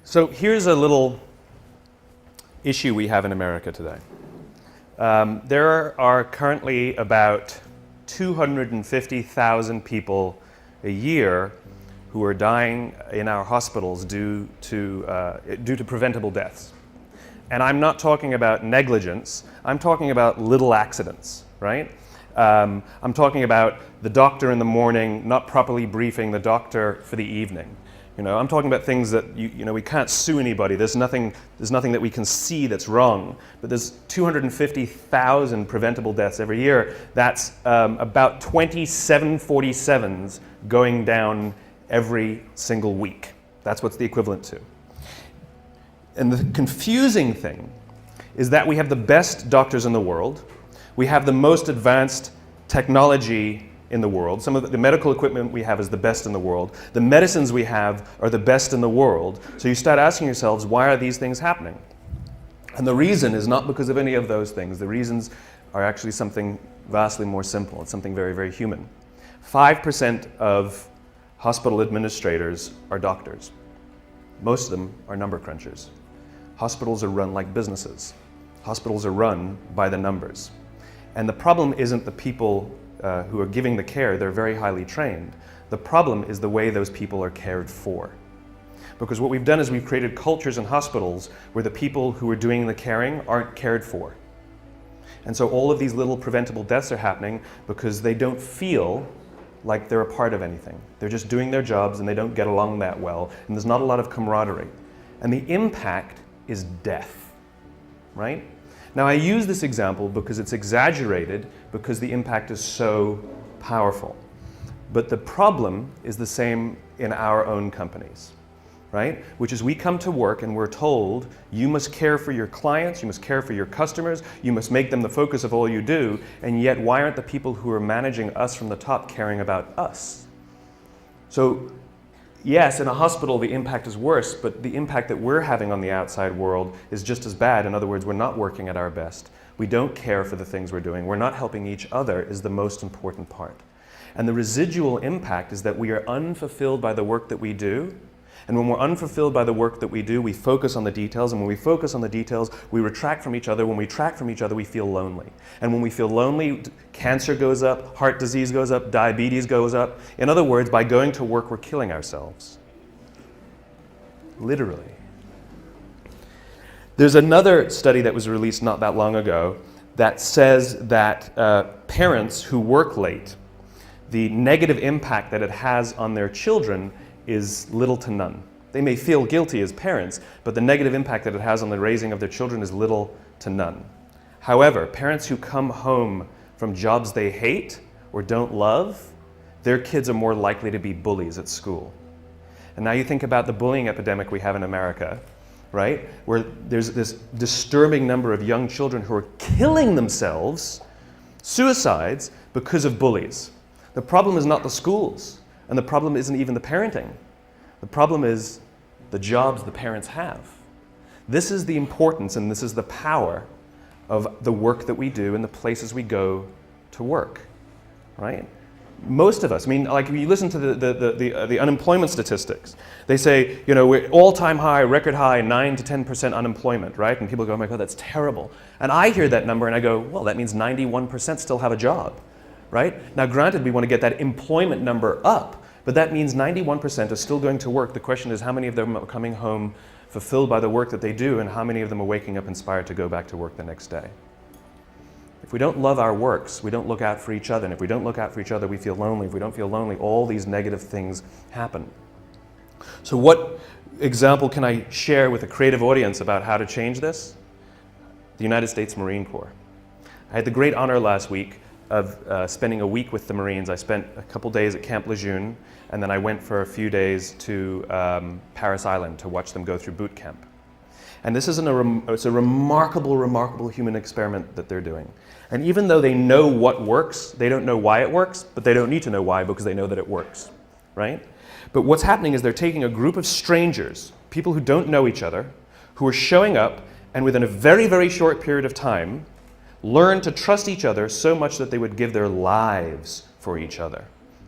So here's a little issue we have in America today. There are currently about 250,000 people a year who are dying in our hospitals due to preventable deaths. And I'm not talking about negligence, I'm talking about little accidents, right? I'm talking about the doctor in the morning not properly briefing the doctor for the evening. You know, I'm talking about things that we can't sue anybody. There's nothing that we can see that's wrong. But there's 250,000 preventable deaths every year. That's about 20 747s going down every single week. That's what's the equivalent to. And the confusing thing is that we have the best doctors in the world. We have the most advanced technology in the world. Some of the medical equipment we have is the best in the world. The medicines we have are the best in the world. So you start asking yourselves, why are these things happening? And the reason is not because of any of those things. The reasons are actually something vastly more simple. It's something very, very human. 5% of hospital administrators are doctors. Most of them are number crunchers. Hospitals are run like businesses. Hospitals are run by the numbers. And the problem isn't the people who are giving the care. They're very highly trained. The problem is the way those people are cared for. Because what we've done is we've created cultures in hospitals where the people who are doing the caring aren't cared for. And so all of these little preventable deaths are happening because they don't feel like they're a part of anything. They're just doing their jobs and they don't get along that well, and there's not a lot of camaraderie. And the impact is death, right? Now I use this example because it's exaggerated because the impact is so powerful. But the problem is the same in our own companies, right? Which is we come to work and we're told, you must care for your clients, you must care for your customers, you must make them the focus of all you do, and yet why aren't the people who are managing us from the top caring about us? So yes, in a hospital the impact is worse, but the impact that we're having on the outside world is just as bad. In other words, we're not working at our best. We don't care for the things we're doing. We're not helping each other is the most important part. And the residual impact is that we are unfulfilled by the work that we do. And when we're unfulfilled by the work that we do, we focus on the details. And when we focus on the details, we retract from each other. When we retract from each other, we feel lonely. And when we feel lonely, cancer goes up, heart disease goes up, diabetes goes up. In other words, by going to work, we're killing ourselves. Literally. There's another study that was released not that long ago that says that parents who work late, the negative impact that it has on their children is little to none. They may feel guilty as parents, but the negative impact that it has on the raising of their children is little to none. However, parents who come home from jobs they hate or don't love, their kids are more likely to be bullies at school. And now you think about the bullying epidemic we have in America, right? Where there's this disturbing number of young children who are killing themselves, suicides, because of bullies. The problem is not the schools. And the problem isn't even the parenting. The problem is the jobs the parents have. This is the importance and this is the power of the work that we do and the places we go to work, right? Most of us, I mean, like if you listen to the unemployment statistics, they say, you know, we're all-time high, record high, 9 to 10% unemployment, right? And people go, oh my God, that's terrible. And I hear that number and I go, well, that means 91% still have a job. Right? Now granted, we want to get that employment number up, but that means 91% are still going to work. The question is how many of them are coming home fulfilled by the work that they do and how many of them are waking up inspired to go back to work the next day. If we don't love our works, we don't look out for each other. And if we don't look out for each other, we feel lonely. If we don't feel lonely, all these negative things happen. So what example can I share with a creative audience about how to change this? The United States Marine Corps. I had the great honor last week of spending a week with the Marines. I spent a couple days at Camp Lejeune, and then I went for a few days to Paris Island to watch them go through boot camp. And this is it's a remarkable, remarkable human experiment that they're doing. And even though they know what works, they don't know why it works, but they don't need to know why because they know that it works, right? But what's happening is they're taking a group of strangers, people who don't know each other, who are showing up, and within a very, very short period of time, learn to trust each other so much that they would give their lives for each other.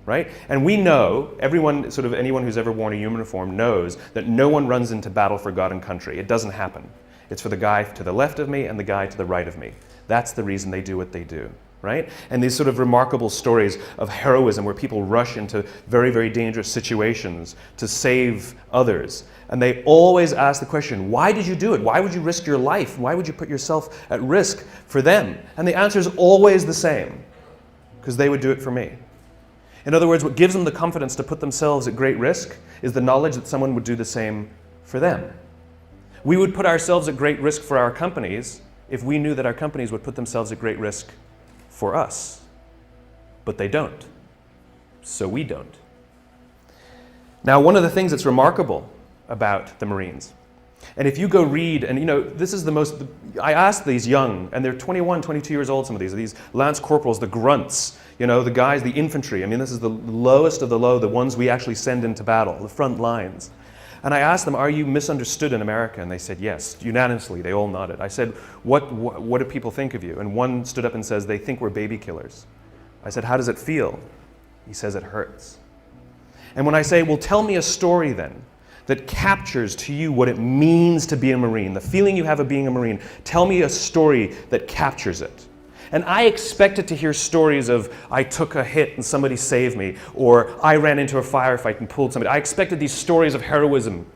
right? And we know, anyone who's ever worn a uniform knows that no one runs into battle for God and country. It doesn't happen. It's for the guy to the left of me and the guy to the right of me. That's the reason they do what they do, right? And these sort of remarkable stories of heroism where people rush into very, very dangerous situations to save others. And they always ask the question, why did you do it? Why would you risk your life? Why would you put yourself at risk for them? And the answer is always the same, because they would do it for me. In other words, what gives them the confidence to put themselves at great risk is the knowledge that someone would do the same for them. We would put ourselves at great risk for our companies if we knew that our companies would put themselves at great risk for us. But they don't. So we don't. Now, one of the things that's remarkable about the Marines, and if you go read, and this is I asked these young, and they're 21, 22 years old, some of these Lance Corporals, the grunts, the guys, the infantry. I mean, this is the lowest of the low, the ones we actually send into battle, the front lines. And I asked them, are you misunderstood in America? And they said, yes, unanimously. They all nodded. I said, what do people think of you? And one stood up and says, they think we're baby killers. I said, how does it feel? He says, it hurts. And when I say, well, tell me a story then that captures to you what it means to be a Marine, the feeling you have of being a Marine, tell me a story that captures it. And I expected to hear stories of, I took a hit and somebody saved me, or I ran into a firefight and pulled somebody. I expected these stories of heroism.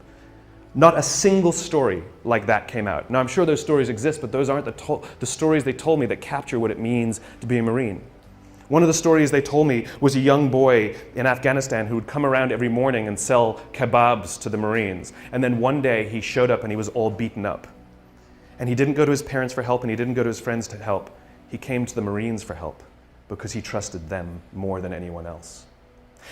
Not a single story like that came out. Now, I'm sure those stories exist, but those aren't the stories they told me that capture what it means to be a Marine. One of the stories they told me was a young boy in Afghanistan who would come around every morning and sell kebabs to the Marines. And then one day he showed up and he was all beaten up. And he didn't go to his parents for help and he didn't go to his friends to help. He came to the Marines for help because he trusted them more than anyone else.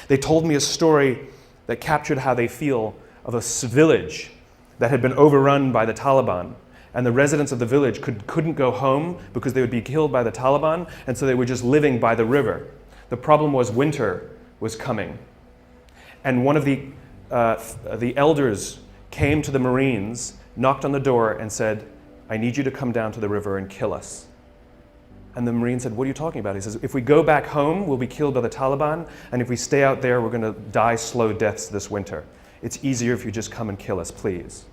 They told me a story that captured how they feel of a village that had been overrun by the Taliban, and the residents of the village couldn't go home because they would be killed by the Taliban, and so they were just living by the river. The problem was winter was coming. And one of the elders came to the Marines, knocked on the door and said, I need you to come down to the river and kill us. And the Marine said, what are you talking about? He says, if we go back home, we'll be killed by the Taliban, and if we stay out there, we're going to die slow deaths this winter. It's easier if you just come and kill us, please.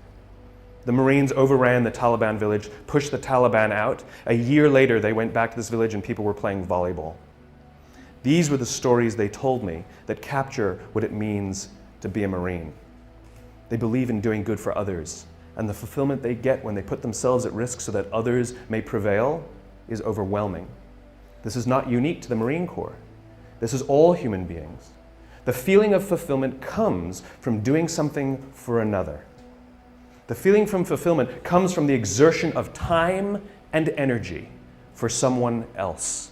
The Marines overran the Taliban village, pushed the Taliban out. A year later, they went back to this village and people were playing volleyball. These were the stories they told me that capture what it means to be a Marine. They believe in doing good for others, and the fulfillment they get when they put themselves at risk so that others may prevail is overwhelming. This is not unique to the Marine Corps. This is all human beings. The feeling of fulfillment comes from doing something for another. The feeling from fulfillment comes from the exertion of time and energy for someone else.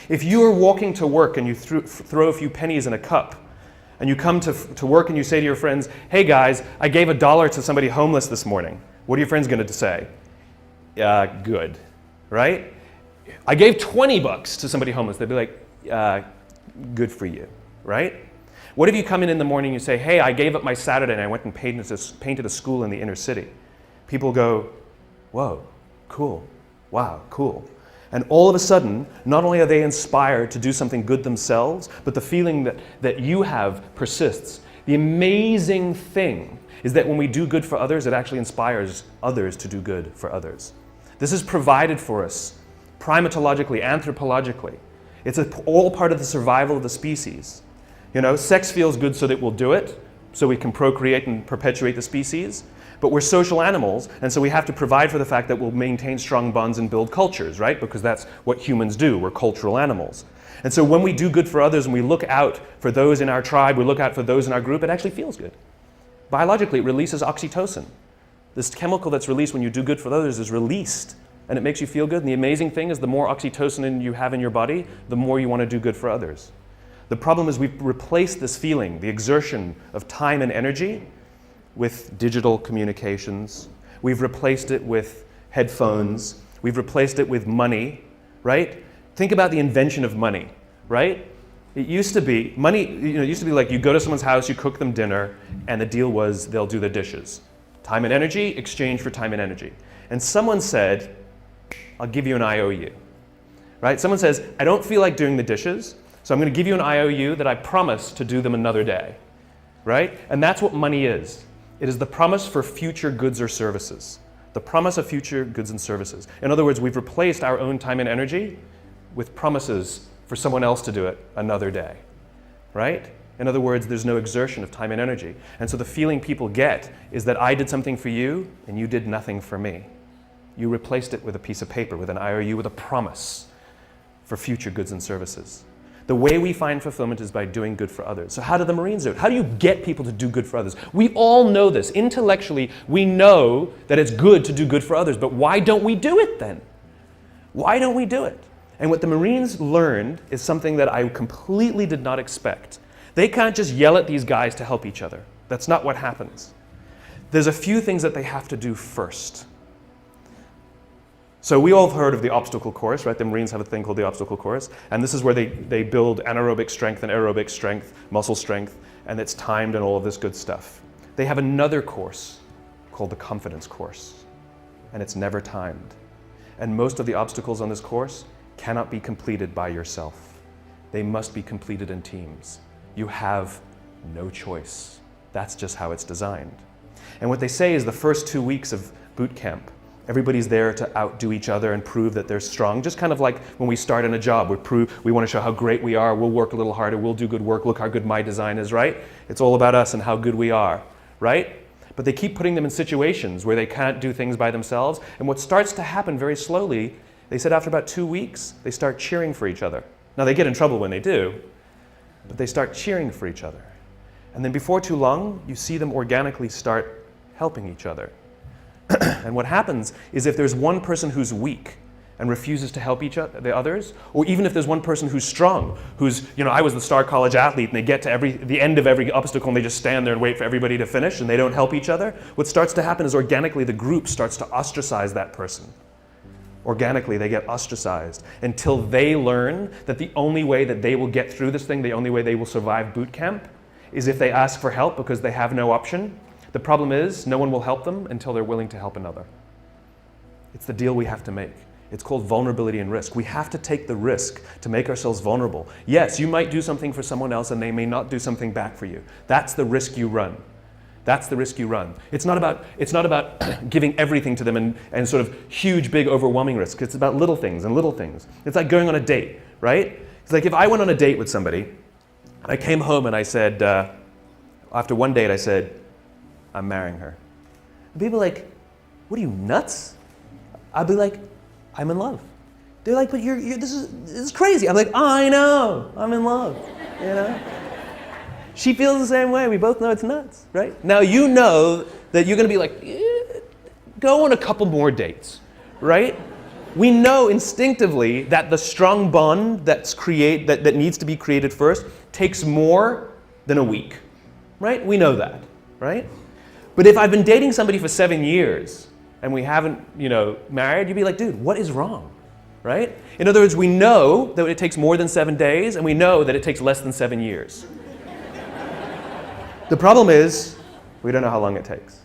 If you are walking to work and you throw a few pennies in a cup, and you come to work and you say to your friends, hey guys, I gave $1 to somebody homeless this morning. What are your friends going to say? Good, right? I gave $20 to somebody homeless. They'd be like, good for you, right? What if you come in the morning and you say, hey, I gave up my Saturday and I went and painted a school in the inner city? People go, whoa, cool, wow, cool. And all of a sudden, not only are they inspired to do something good themselves, but the feeling that you have persists. The amazing thing is that when we do good for others, it actually inspires others to do good for others. This is provided for us primatologically, anthropologically. It's all part of the survival of the species. Sex feels good so that we'll do it, so we can procreate and perpetuate the species. But we're social animals, and so we have to provide for the fact that we'll maintain strong bonds and build cultures, right? Because that's what humans do. We're cultural animals. And so when we do good for others and we look out for those in our tribe, we look out for those in our group, it actually feels good. Biologically, it releases oxytocin. This chemical that's released when you do good for others is released, and it makes you feel good. And the amazing thing is the more oxytocin you have in your body, the more you want to do good for others. The problem is we've replaced this feeling, the exertion of time and energy, with digital communications. We've replaced it with headphones. We've replaced it with money, right? Think about the invention of money, right? It used to be, money, it used to be like you go to someone's house, you cook them dinner, and the deal was they'll do the dishes. Time and energy, exchange for time and energy. And someone said, I'll give you an IOU, right? Someone says, I don't feel like doing the dishes, So I'm going to give you an IOU that I promise to do them another day, right? And that's what money is. It is the promise for future goods or services. The promise of future goods and services. In other words, we've replaced our own time and energy with promises for someone else to do it another day, right? In other words, there's no exertion of time and energy. And so the feeling people get is that I did something for you and you did nothing for me. You replaced it with a piece of paper, with an IOU, with a promise for future goods and services. The way we find fulfillment is by doing good for others. So how do the Marines do it? How do you get people to do good for others? We all know this. Intellectually, we know that it's good to do good for others, but why don't we do it then? Why don't we do it? And what the Marines learned is something that I completely did not expect. They can't just yell at these guys to help each other. That's not what happens. There's a few things that they have to do first. So we all have heard of the obstacle course, right? The Marines have a thing called the obstacle course. And this is where they build anaerobic strength and aerobic strength, muscle strength, and it's timed and all of this good stuff. They have another course called the confidence course, and it's never timed. And most of the obstacles on this course cannot be completed by yourself. They must be completed in teams. You have no choice. That's just how it's designed. And what they say is the first 2 weeks of boot camp, everybody's there to outdo each other and prove that they're strong. Just kind of like when we start in a job, we want to show how great we are, we'll work a little harder, we'll do good work, look how good my design is, right? It's all about us and how good we are, right? But they keep putting them in situations where they can't do things by themselves. And what starts to happen very slowly, they said after about 2 weeks, they start cheering for each other. Now they get in trouble when they do, but they start cheering for each other. And then before too long, you see them organically start helping each other. And what happens is if there's one person who's weak and refuses to help the others, or even if there's one person who's strong, who's, I was the star college athlete, and they get to the end of every obstacle and they just stand there and wait for everybody to finish and they don't help each other, what starts to happen is organically the group starts to ostracize that person. Organically, they get ostracized until they learn that the only way that they will get through this thing, the only way they will survive boot camp, is if they ask for help because they have no option. The problem is, no one will help them until they're willing to help another. It's the deal we have to make. It's called vulnerability and risk. We have to take the risk to make ourselves vulnerable. Yes, you might do something for someone else and they may not do something back for you. That's the risk you run. That's the risk you run. It's not about giving everything to them and sort of huge, big, overwhelming risks. It's about little things and little things. It's like going on a date, right? It's like if I went on a date with somebody, and I came home and I said, after one date I said, I'm marrying her. And people are like, what are you, nuts? I'd be like, I'm in love. They're like, but this is crazy. I'm like, I know, I'm in love, She feels the same way. We both know it's nuts, right? Now you know that you're going to be like, go on a couple more dates, right? We know instinctively that the strong bond that needs to be created first takes more than a week, right? We know that, right? But if I've been dating somebody for 7 years and we haven't, married, you'd be like, dude, what is wrong, right? In other words, we know that it takes more than 7 days and we know that it takes less than 7 years. The problem is, we don't know how long it takes.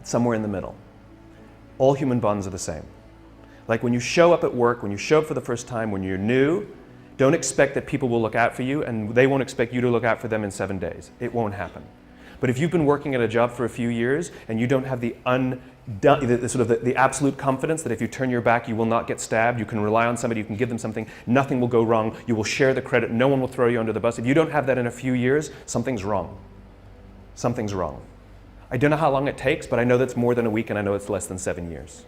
It's somewhere in the middle. All human bonds are the same. Like when you show up at work, when you show up for the first time, when you're new, don't expect that people will look out for you and they won't expect you to look out for them in 7 days. It won't happen. But if you've been working at a job for a few years and you don't have the absolute confidence that if you turn your back you will not get stabbed, you can rely on somebody, you can give them something, nothing will go wrong, you will share the credit, no one will throw you under the bus. If you don't have that in a few years, something's wrong. Something's wrong. I don't know how long it takes, but I know that's more than a week and I know it's less than 7 years.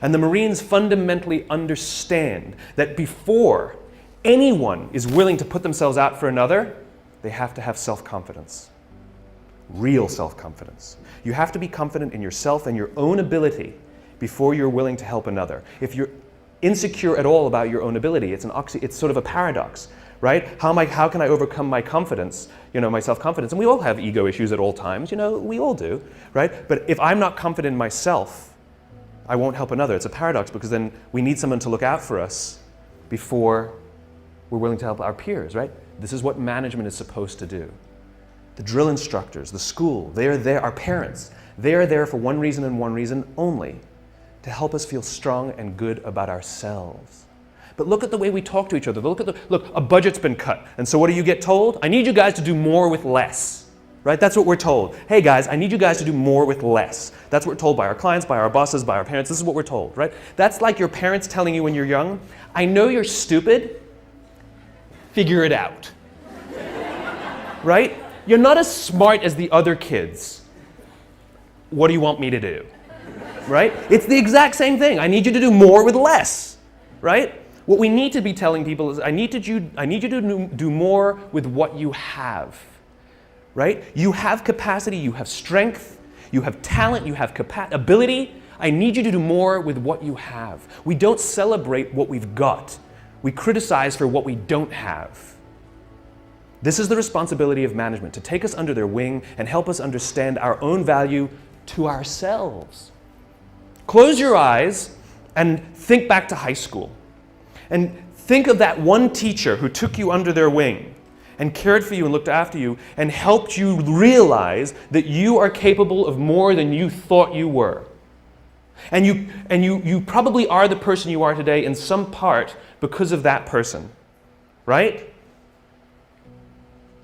And the Marines fundamentally understand that before anyone is willing to put themselves out for another, they have to have self-confidence. Real self-confidence. You have to be confident in yourself and your own ability before you're willing to help another. If you're insecure at all about your own ability, it's sort of a paradox, right? How can I overcome my confidence, my self-confidence? And we all have ego issues at all times, we all do, right? But if I'm not confident in myself, I won't help another. It's a paradox because then we need someone to look out for us before we're willing to help our peers, right? This is what management is supposed to do. The drill instructors, the school, they are there, our parents, they are there for one reason and one reason only, to help us feel strong and good about ourselves. But look at the way we talk to each other. Look, a budget's been cut. And so what do you get told? I need you guys to do more with less. Right? That's what we're told. Hey guys, I need you guys to do more with less. That's what we're told by our clients, by our bosses, by our parents. This is what we're told, right? That's like your parents telling you when you're young, I know you're stupid, figure it out. Right? You're not as smart as the other kids. What do you want me to do? Right? It's the exact same thing. I need you to do more with less. Right? What we need to be telling people is, I need you to do more with what you have. Right? You have capacity, you have strength, you have talent, you have ability. I need you to do more with what you have. We don't celebrate what we've got. We criticize for what we don't have. This is the responsibility of management, to take us under their wing and help us understand our own value to ourselves. Close your eyes and think back to high school. And think of that one teacher who took you under their wing and cared for you and looked after you and helped you realize that you are capable of more than you thought you were. And you probably are the person you are today in some part because of that person. Right?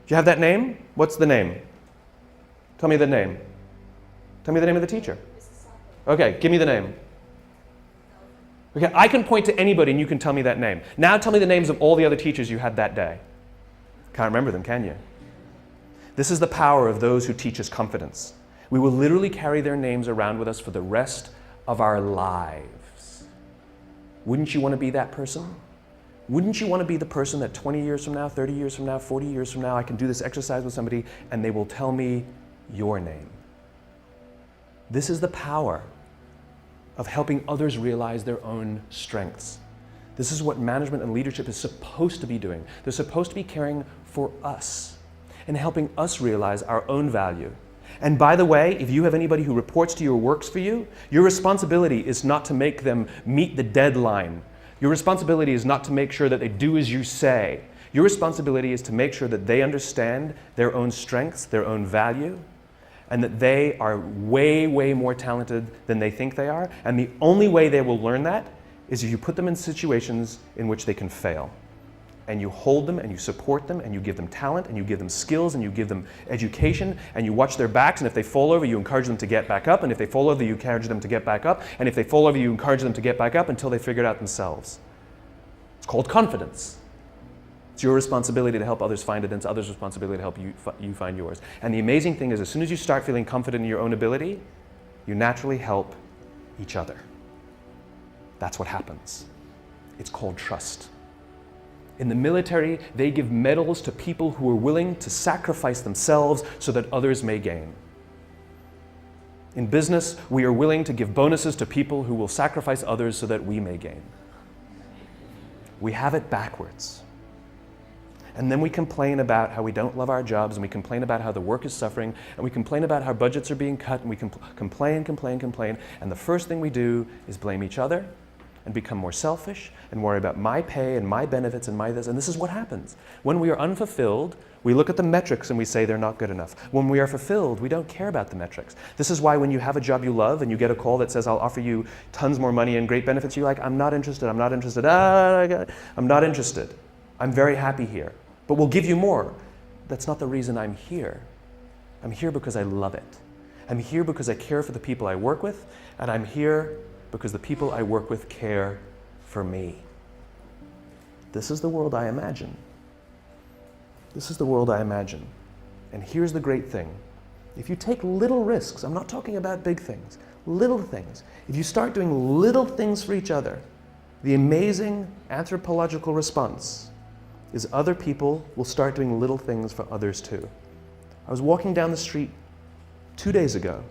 Do you have that name? What's the name? Tell me the name. Tell me the name of the teacher. Okay, give me the name. Okay, I can point to anybody and you can tell me that name. Now tell me the names of all the other teachers you had that day. Can't remember them, can you? This is the power of those who teach us confidence. We will literally carry their names around with us for the rest of our lives. Wouldn't you want to be that person? Wouldn't you want to be the person that 20 years from now, 30 years from now, 40 years from now, I can do this exercise with somebody and they will tell me your name? This is the power of helping others realize their own strengths. This is what management and leadership is supposed to be doing. They're supposed to be caring for us and helping us realize our own value. And by the way, if you have anybody who reports to you or works for you, your responsibility is not to make them meet the deadline. Your responsibility is not to make sure that they do as you say. Your responsibility is to make sure that they understand their own strengths, their own value, and that they are way, way more talented than they think they are. And the only way they will learn that is if you put them in situations in which they can fail. And you hold them and you support them and you give them talent and you give them skills and you give them education and you watch their backs, and if they fall over, you encourage them to get back up, and if they fall over, you encourage them to get back up, and if they fall over, you encourage them to get back up until they figure it out themselves. It's called confidence. It's your responsibility to help others find it, and it's others' responsibility to help you find yours. And the amazing thing is, as soon as you start feeling confident in your own ability, you naturally help each other. That's what happens. It's called trust. In the military, they give medals to people who are willing to sacrifice themselves so that others may gain. In business, we are willing to give bonuses to people who will sacrifice others so that we may gain. We have it backwards. And then we complain about how we don't love our jobs, and we complain about how the work is suffering, and we complain about how budgets are being cut, and we complain, and the first thing we do is blame each other and become more selfish and worry about my pay and my benefits and my this. And this is what happens. When we are unfulfilled, we look at the metrics and we say they're not good enough. When we are fulfilled, we don't care about the metrics. This is why when you have a job you love and you get a call that says, I'll offer you tons more money and great benefits, you're like, I'm not interested, I'm not interested, I'm not interested. I'm very happy here, but we'll give you more. That's not the reason I'm here. I'm here because I love it. I'm here because I care for the people I work with, and I'm here because the people I work with care for me. This is the world I imagine. This is the world I imagine. And here's the great thing. If you take little risks, I'm not talking about big things, little things. If you start doing little things for each other, the amazing anthropological response is other people will start doing little things for others too. I was walking down the street 2 days ago,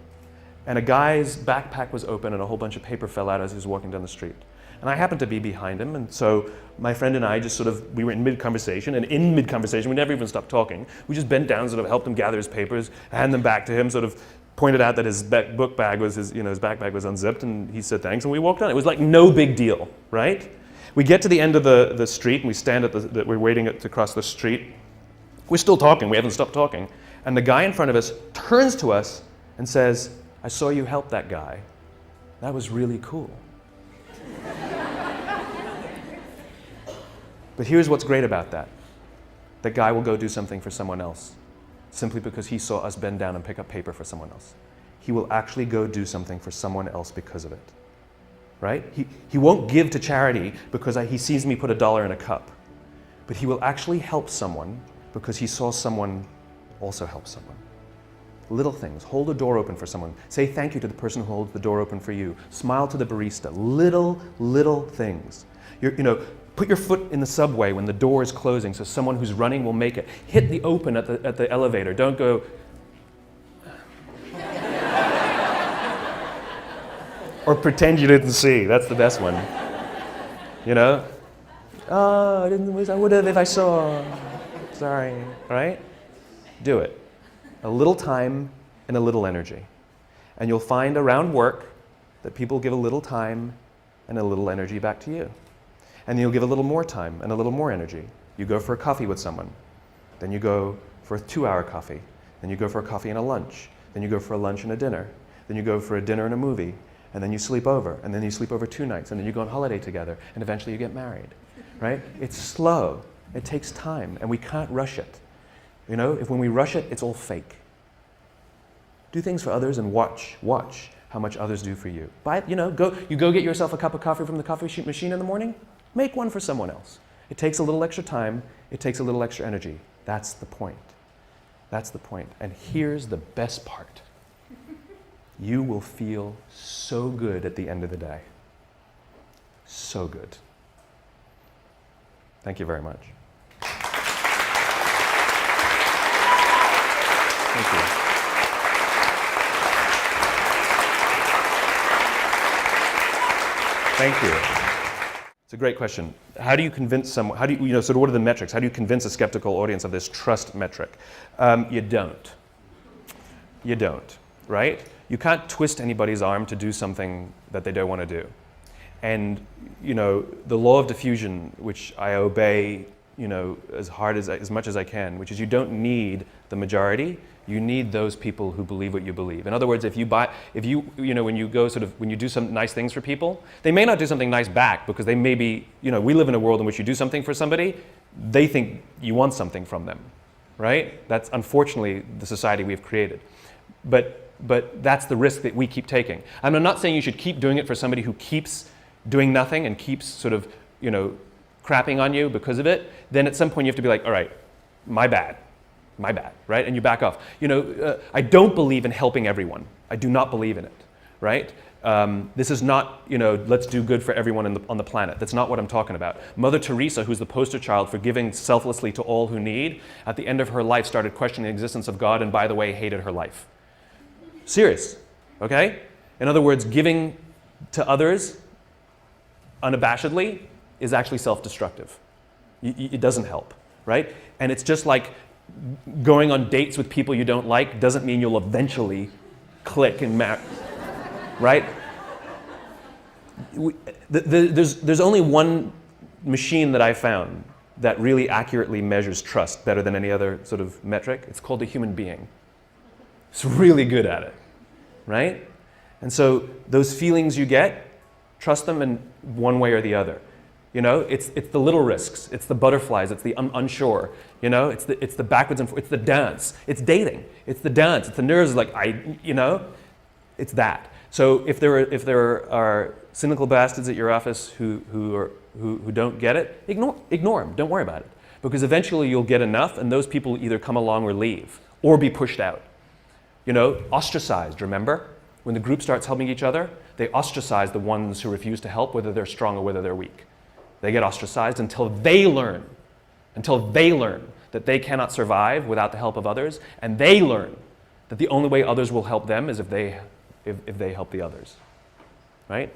and a guy's backpack was open and a whole bunch of paper fell out as he was walking down the street. And I happened to be behind him, and so my friend and I just we were in mid-conversation, and in mid-conversation, we never even stopped talking. We just bent down, helped him gather his papers, hand them back to him, pointed out that his book bag was his backpack was unzipped, and he said thanks, and we walked on. It was like no big deal, right? We get to the end of the street, and we stand we're waiting to cross the street. We're still talking, we haven't stopped talking. And the guy in front of us turns to us and says, I saw you help that guy. That was really cool. But here's what's great about that. That guy will go do something for someone else simply because he saw us bend down and pick up paper for someone else. He will actually go do something for someone else because of it. Right? He won't give to charity because he sees me put $1 in a cup. But he will actually help someone because he saw someone also help someone. Little things. Hold a door open for someone. Say thank you to the person who holds the door open for you. Smile to the barista. Little things. Put your foot in the subway when the door is closing so someone who's running will make it. Hit the open at the elevator. Don't go... Or pretend you didn't see. That's the best one. Oh, I would have if I saw. Sorry. Right? Do it. A little time and a little energy. And you'll find around work that people give a little time and a little energy back to you. And you'll give a little more time and a little more energy. You go for a coffee with someone. Then you go for a 2-hour coffee. Then you go for a coffee and a lunch. Then you go for a lunch and a dinner. Then you go for a dinner and a movie. And then you sleep over. And then you sleep over 2 nights. And then you go on holiday together. And eventually you get married. Right? It's slow. It takes time. And we can't rush it. If when we rush it, it's all fake. Do things for others and watch how much others do for you. Go get yourself a cup of coffee from the coffee machine in the morning. Make one for someone else. It takes a little extra time. It takes a little extra energy. That's the point. That's the point. And here's the best part. You will feel so good at the end of the day. So good. Thank you very much. Thank you. Thank you. It's a great question. How do you convince someone, what are the metrics? How do you convince a skeptical audience of this trust metric? You don't. You don't, right? You can't twist anybody's arm to do something that they don't want to do. And, the law of diffusion, which I obey, as much as I can, which is you don't need the majority, you need those people who believe what you believe. In other words, when you do some nice things for people, they may not do something nice back because they may be, we live in a world in which you do something for somebody, they think you want something from them, right? That's unfortunately the society we've created. But that's the risk that we keep taking. I'm not saying you should keep doing it for somebody who keeps doing nothing and keeps sort of, crapping on you because of it. Then at some point you have to be like, all right, my bad, right? And you back off. I don't believe in helping everyone. I do not believe in it, right? This is not, let's do good for everyone on the planet. That's not what I'm talking about. Mother Teresa, who's the poster child for giving selflessly to all who need, at the end of her life started questioning the existence of God and, by the way, hated her life. Serious, okay? In other words, giving to others unabashedly is actually self-destructive. It doesn't help, right? And it's just like going on dates with people you don't like doesn't mean you'll eventually click and match, right? There's only one machine that I found that really accurately measures trust better than any other sort of metric. It's called a human being. It's really good at it, right? And so those feelings you get, trust them in one way or the other. It's the little risks, it's the butterflies, it's the unsure, it's the backwards and forwards, it's the dance, it's dating, it's the dance, it's the nerves it's that. So if there are cynical bastards at your office who don't get it, ignore them, don't worry about it. Because eventually you'll get enough and those people either come along or leave, or be pushed out. Ostracized, remember? When the group starts helping each other, they ostracize the ones who refuse to help, whether they're strong or whether they're weak. They get ostracized until they learn that they cannot survive without the help of others, and they learn that the only way others will help them is if they help the others, right?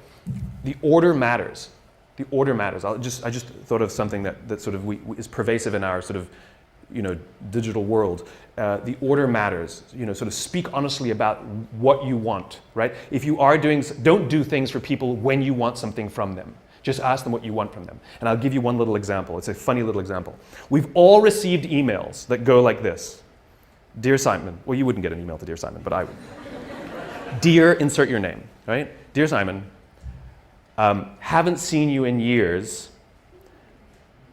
The order matters. The order matters. I just thought of something that sort of is pervasive in our sort of digital world. The order matters. Sort of speak honestly about what you want, right? If you are don't do things for people when you want something from them. Just ask them what you want from them. And I'll give you one little example. It's a funny little example. We've all received emails that go like this. Dear Simon. Well, you wouldn't get an email to Dear Simon, but I would. Dear, insert your name, right? Dear Simon, haven't seen you in years.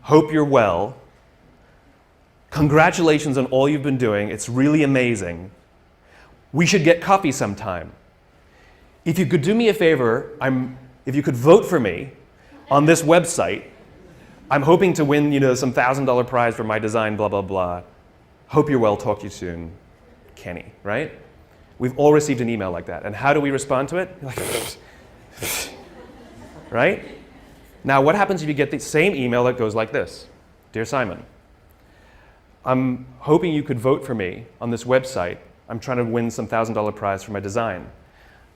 Hope you're well. Congratulations on all you've been doing. It's really amazing. We should get coffee sometime. If you could do me a favor, if you could vote for me on this website, I'm hoping to win, some $1,000 prize for my design, blah, blah, blah. Hope you're well, talk to you soon, Kenny, right? We've all received an email like that. And how do we respond to it? Like, right? Now, what happens if you get the same email that goes like this? Dear Simon, I'm hoping you could vote for me on this website. I'm trying to win some $1,000 prize for my design.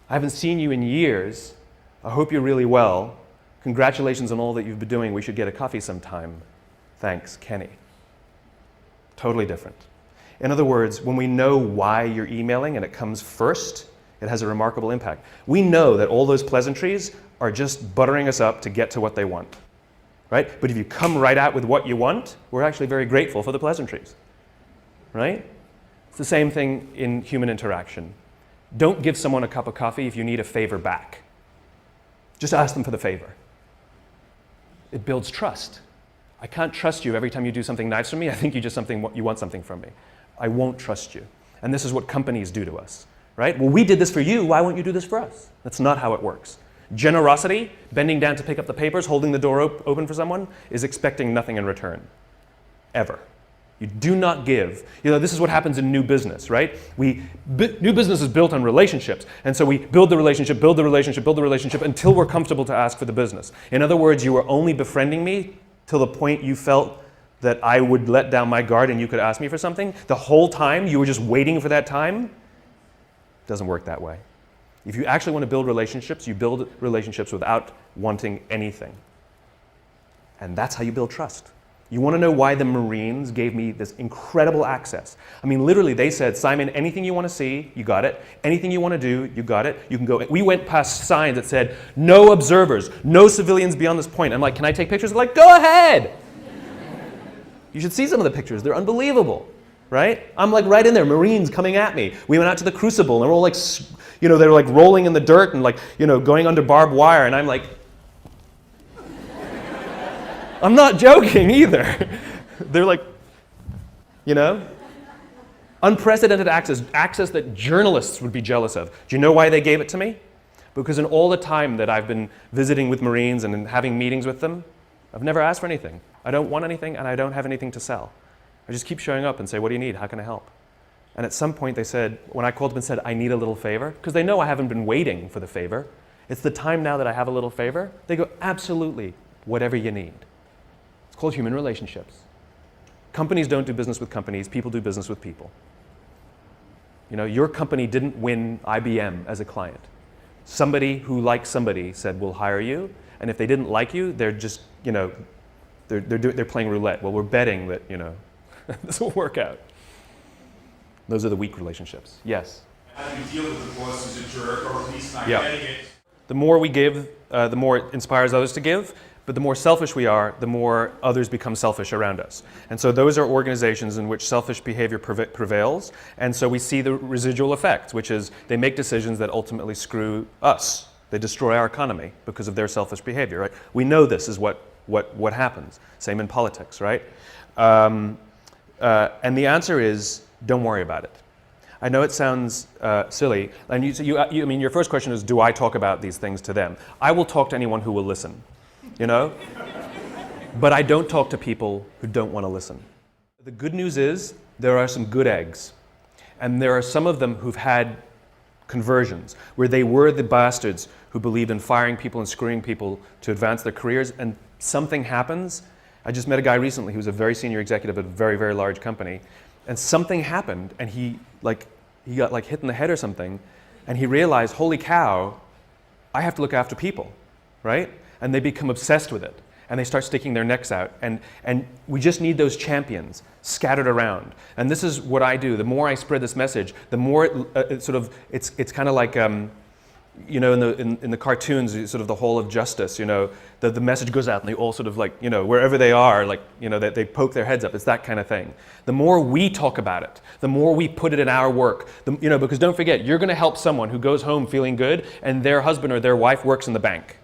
I haven't seen you in years. I hope you're really well. Congratulations on all that you've been doing. We should get a coffee sometime. Thanks, Kenny. Totally different. In other words, when we know why you're emailing and it comes first, it has a remarkable impact. We know that all those pleasantries are just buttering us up to get to what they want, right? But if you come right out with what you want, we're actually very grateful for the pleasantries, right? It's the same thing in human interaction. Don't give someone a cup of coffee if you need a favor back. Just ask them for the favor. It builds trust. I can't trust you every time you do something nice for me. I think you want something from me. I won't trust you. And this is what companies do to us, right? Well, we did this for you. Why won't you do this for us? That's not how it works. Generosity, bending down to pick up the papers, holding the door open for someone, is expecting nothing in return, ever. You do not give. This is what happens in new business, right? New business is built on relationships. And so we build the relationship, build the relationship, build the relationship until we're comfortable to ask for the business. In other words, you were only befriending me till the point you felt that I would let down my guard and you could ask me for something. The whole time you were just waiting for that time. It doesn't work that way. If you actually want to build relationships, you build relationships without wanting anything. And that's how you build trust. You want to know why the Marines gave me this incredible access? I mean, literally, they said, Simon, anything you want to see, you got it. Anything you want to do, you got it. You can go. We went past signs that said, no observers, no civilians beyond this point. I'm like, can I take pictures? They're like, go ahead. You should see some of the pictures. They're unbelievable, right? I'm like right in there, Marines coming at me. We went out to the Crucible, and they're all like, they were like rolling in the dirt and like, going under barbed wire, and I'm like, I'm not joking either. They're like, unprecedented access that journalists would be jealous of. Do you know why they gave it to me? Because in all the time that I've been visiting with Marines and having meetings with them, I've never asked for anything. I don't want anything and I don't have anything to sell. I just keep showing up and say, what do you need? How can I help? And at some point they said, when I called them and said, I need a little favor, because they know I haven't been waiting for the favor. It's the time now that I have a little favor. They go, absolutely, whatever you need. It's called human relationships. Companies don't do business with companies. People do business with people. Your company didn't win IBM as a client. Somebody who likes somebody said, we'll hire you. And if they didn't like you, they're just, they're playing roulette. Well, we're betting that, this will work out. Those are the weak relationships. Yes? How do you deal with the boss who's a jerk or at least not getting it? The more we give, the more it inspires others to give. But the more selfish we are, the more others become selfish around us. And so those are organizations in which selfish behavior prevails. And so we see the residual effect, which is they make decisions that ultimately screw us. They destroy our economy because of their selfish behavior, right? We know this is what happens. Same in politics, right? And the answer is, don't worry about it. I know it sounds silly. And your first question is, do I talk about these things to them? I will talk to anyone who will listen. But I don't talk to people who don't want to listen. The good news is there are some good eggs. And there are some of them who've had conversions, where they were the bastards who believed in firing people and screwing people to advance their careers, and something happens. I just met a guy recently who was a very senior executive at a very, very large company, and something happened, and he got hit in the head or something, and he realized, holy cow, I have to look after people, right? And they become obsessed with it. And they start sticking their necks out. And we just need those champions scattered around. And this is what I do. The more I spread this message, the more it's kind of like, in the cartoons, sort of the Hall of Justice, the message goes out and they all sort of wherever they are, they poke their heads up. It's that kind of thing. The more we talk about it, the more we put it in our work, because don't forget, you're going to help someone who goes home feeling good and their husband or their wife works in the bank.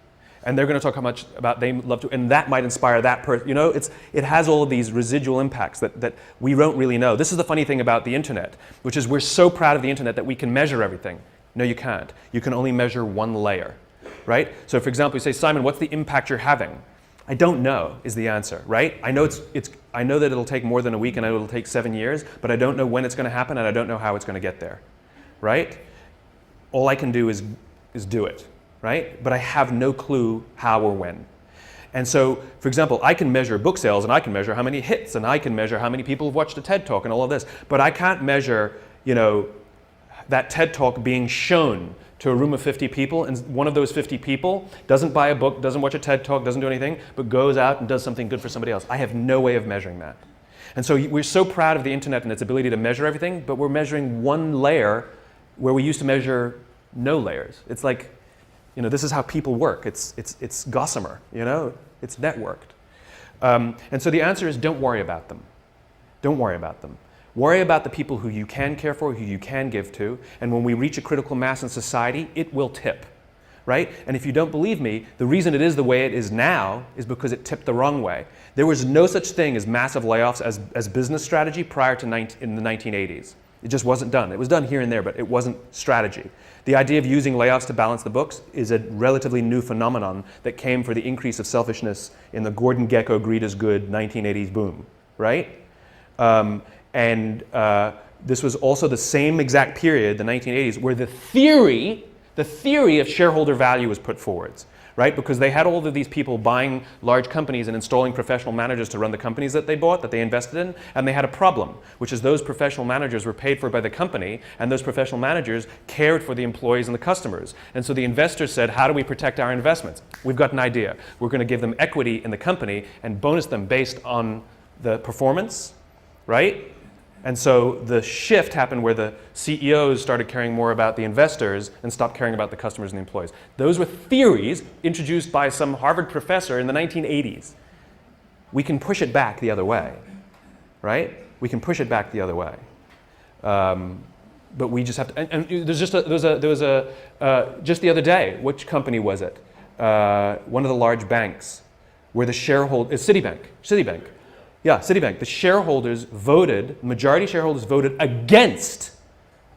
and they're going to talk how much about they love to, and that might inspire that person. You know, it has all of these residual impacts that we don't really know. This is the funny thing about the internet, which is we're so proud of the internet that we can measure everything. No, you can't. You can only measure one layer, right? So for example, you say, Simon, what's the impact you're having? I don't know is the answer, right? I know I know that it'll take more than a week and I know it'll take 7 years, but I don't know when it's going to happen and I don't know how it's going to get there, right? All I can do is do it, right? But I have no clue how or when. And so, for example, I can measure book sales and I can measure how many hits and I can measure how many people have watched a TED Talk and all of this, but I can't measure, you know, that TED Talk being shown to a room of 50 people, and one of those 50 people doesn't buy a book, doesn't watch a TED Talk, doesn't do anything, but goes out and does something good for somebody else. I have no way of measuring that. And so we're so proud of the internet and its ability to measure everything, but we're measuring one layer where we used to measure no layers. It's like, you know, this is how people work. It's gossamer, you know? It's networked. And so the answer is don't worry about them. Don't worry about them. Worry about the people who you can care for, who you can give to, and when we reach a critical mass in society, it will tip, right? And if you don't believe me, the reason it is the way it is now is because it tipped the wrong way. There was no such thing as massive layoffs as business strategy prior to in the 1980s. It just wasn't done. It was done here and there, but it wasn't strategy. The idea of using layoffs to balance the books is a relatively new phenomenon that came for the increase of selfishness in the Gordon Gekko greed is good 1980s boom, right? This was also the same exact period, the 1980s, where the theory of shareholder value was put forwards, right? Because they had all of these people buying large companies and installing professional managers to run the companies that they bought, that they invested in, and they had a problem, which is those professional managers were paid for by the company, and those professional managers cared for the employees and the customers. And so the investors said, how do we protect our investments? We've got an idea. We're going to give them equity in the company and bonus them based on the performance, right? And so the shift happened where the CEOs started caring more about the investors and stopped caring about the customers and the employees. Those were theories introduced by some Harvard professor in the 1980s. We can push it back the other way, right? We can push it back the other way. But we just have to, and there was just the other day, which company was it? One of the large banks where the shareholder, Citibank. Yeah, Citibank. The shareholders voted, majority shareholders voted against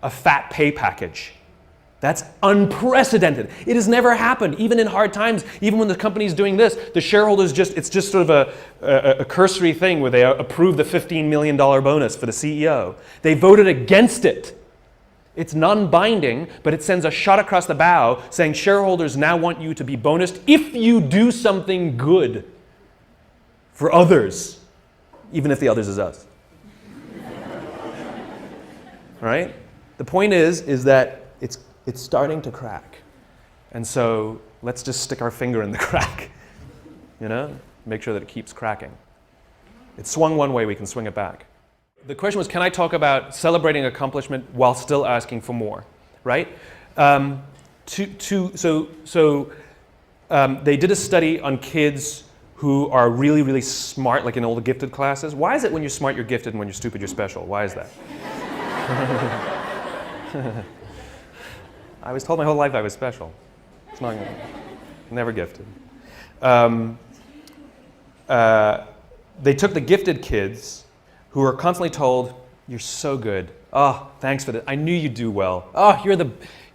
a fat pay package. That's unprecedented. It has never happened, even in hard times, even when the company's doing this, the shareholders it's just sort of a cursory thing where they approve the $15 million bonus for the CEO. They voted against it. It's non-binding, but it sends a shot across the bow saying shareholders now want you to be bonused if you do something good for others. Even if the others is us. Right? The point is that it's starting to crack. And so let's just stick our finger in the crack. You know? Make sure that it keeps cracking. It swung one way, we can swing it back. The question was, can I talk about celebrating accomplishment while still asking for more? Right? They did a study on kids who are really, really smart, like in all the gifted classes. Why is it when you're smart, you're gifted, and when you're stupid, you're special? Why is that? I was told my whole life I was special. It's not, never gifted. They took the gifted kids who were constantly told, you're so good. Oh, thanks for that. I knew you'd do well. Oh,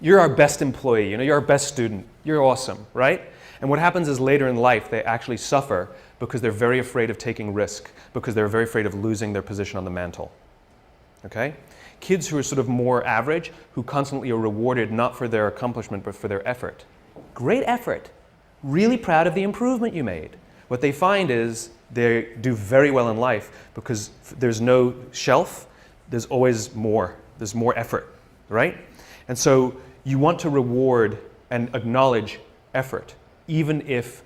you're our best employee. You know, you're our best student. You're awesome, right? And what happens is later in life, they actually suffer because they're very afraid of taking risk, because they're very afraid of losing their position on the mantle. Okay? Kids who are sort of more average, who constantly are rewarded not for their accomplishment, but for their effort. Great effort. Really proud of the improvement you made. What they find is they do very well in life because there's no shelf, there's always more. There's more effort, right? And so you want to reward and acknowledge effort. Even if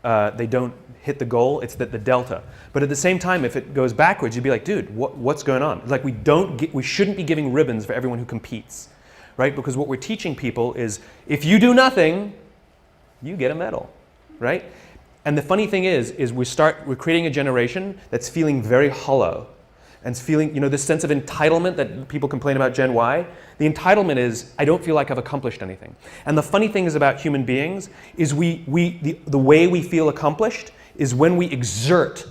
they don't hit the goal, it's the delta. But at the same time, if it goes backwards, you'd be like, dude, what's going on? Like we shouldn't be giving ribbons for everyone who competes, right? Because what we're teaching people is, if you do nothing, you get a medal, right? And the funny thing is we're creating a generation that's feeling very hollow and feeling, this sense of entitlement that people complain about Gen Y. The entitlement is, I don't feel like I've accomplished anything. And the funny thing is about human beings is the way we feel accomplished is when we exert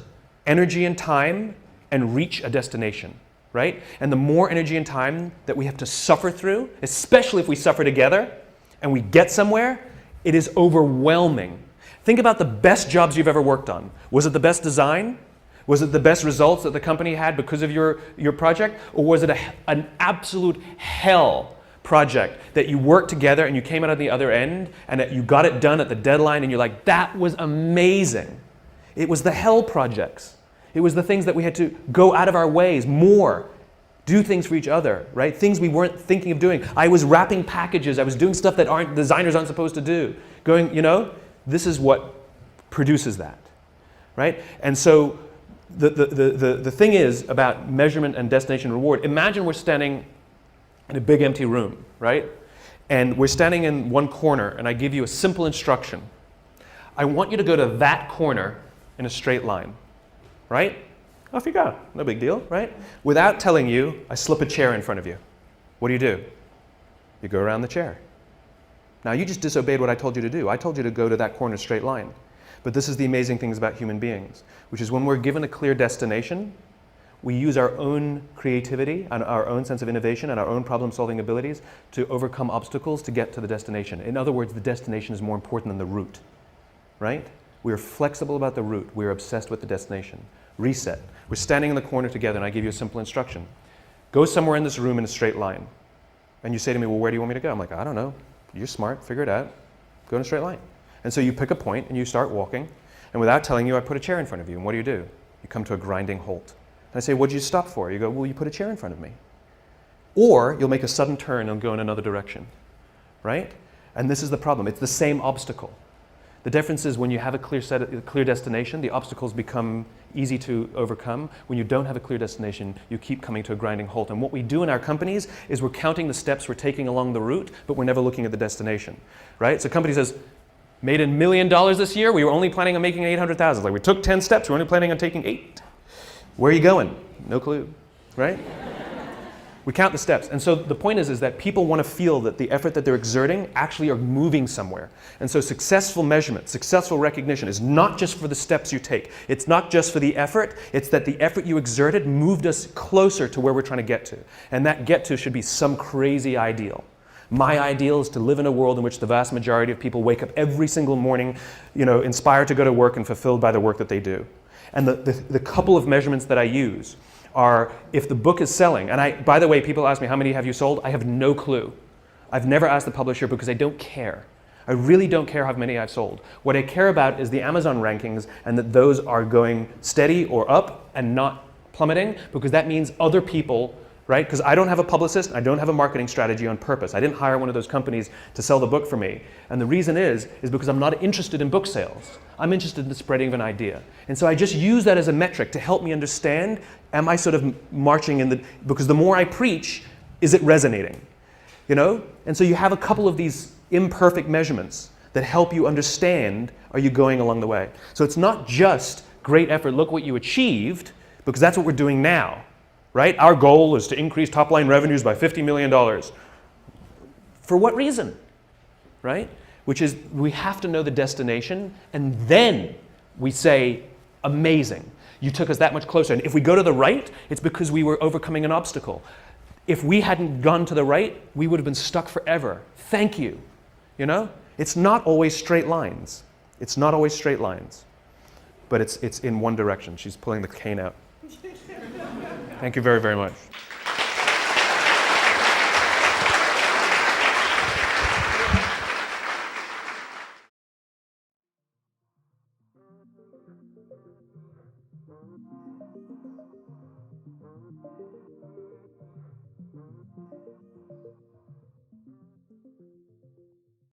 energy and time and reach a destination, right? And the more energy and time that we have to suffer through, especially if we suffer together and we get somewhere, it is overwhelming. Think about the best jobs you've ever worked on. Was it the best design? Was it the best results that the company had because of your project? Or was it an absolute hell project that you worked together and you came out at the other end and that you got it done at the deadline and you're like, that was amazing. It was the hell projects. It was the things that we had to go out of our ways more, do things for each other, right? Things we weren't thinking of doing. I was wrapping packages. I was doing stuff that designers aren't supposed to do. This is what produces that, right? And so the thing is about measurement and destination reward. Imagine we're standing in a big empty room, right? And we're standing in one corner, and I give you a simple instruction. I want you to go to that corner in a straight line, right? Off you go. No big deal, right? Without telling you, I slip a chair in front of you. What do? You go around the chair. Now, you just disobeyed what I told you to do. I told you to go to that corner straight line. But this is the amazing things about human beings, which is when we're given a clear destination, we use our own creativity and our own sense of innovation and our own problem-solving abilities to overcome obstacles to get to the destination. In other words, the destination is more important than the route, right? We are flexible about the route. We are obsessed with the destination. Reset. We're standing in the corner together, and I give you a simple instruction. Go somewhere in this room in a straight line. And you say to me, well, where do you want me to go? I'm like, I don't know. You're smart. Figure it out. Go in a straight line. And so you pick a point, and you start walking. And without telling you, I put a chair in front of you. And what do? You come to a grinding halt. And I say, what did you stop for? You go, well, you put a chair in front of me. Or you'll make a sudden turn and go in another direction, right? And this is the problem. It's the same obstacle. The difference is when you have a clear destination, the obstacles become easy to overcome. When you don't have a clear destination, you keep coming to a grinding halt. And what we do in our companies is we're counting the steps we're taking along the route, but we're never looking at the destination, right? So a company says, made $1 million this year, we were only planning on making 800,000. Like we took 10 steps, we're only planning on taking 8. Where are you going? No clue, right? We count the steps. And so the point is that people want to feel that the effort that they're exerting actually are moving somewhere. And so successful measurement, successful recognition is not just for the steps you take. It's not just for the effort. It's that the effort you exerted moved us closer to where we're trying to get to. And that get to should be some crazy ideal. My ideal is to live in a world in which the vast majority of people wake up every single morning, inspired to go to work and fulfilled by the work that they do. And the couple of measurements that I use are if the book is selling, and by the way, people ask me, how many have you sold? I have no clue. I've never asked the publisher because I don't care. I really don't care how many I've sold. What I care about is the Amazon rankings and that those are going steady or up and not plummeting, because that means other people, right? Because I don't have a publicist, I don't have a marketing strategy on purpose. I didn't hire one of those companies to sell the book for me. And the reason is because I'm not interested in book sales. I'm interested in the spreading of an idea. And so I just use that as a metric to help me understand, am I sort of marching in because the more I preach, is it resonating? And so you have a couple of these imperfect measurements that help you understand, are you going along the way? So it's not just great effort, look what you achieved, because that's what we're doing now. Right? Our goal is to increase top-line revenues by $50 million. For what reason? Right? Which is, we have to know the destination, and then we say, amazing. You took us that much closer. And if we go to the right, it's because we were overcoming an obstacle. If we hadn't gone to the right, we would have been stuck forever. Thank you. It's not always straight lines. It's not always straight lines. But it's in one direction. She's pulling the cane out. Thank you very, very much.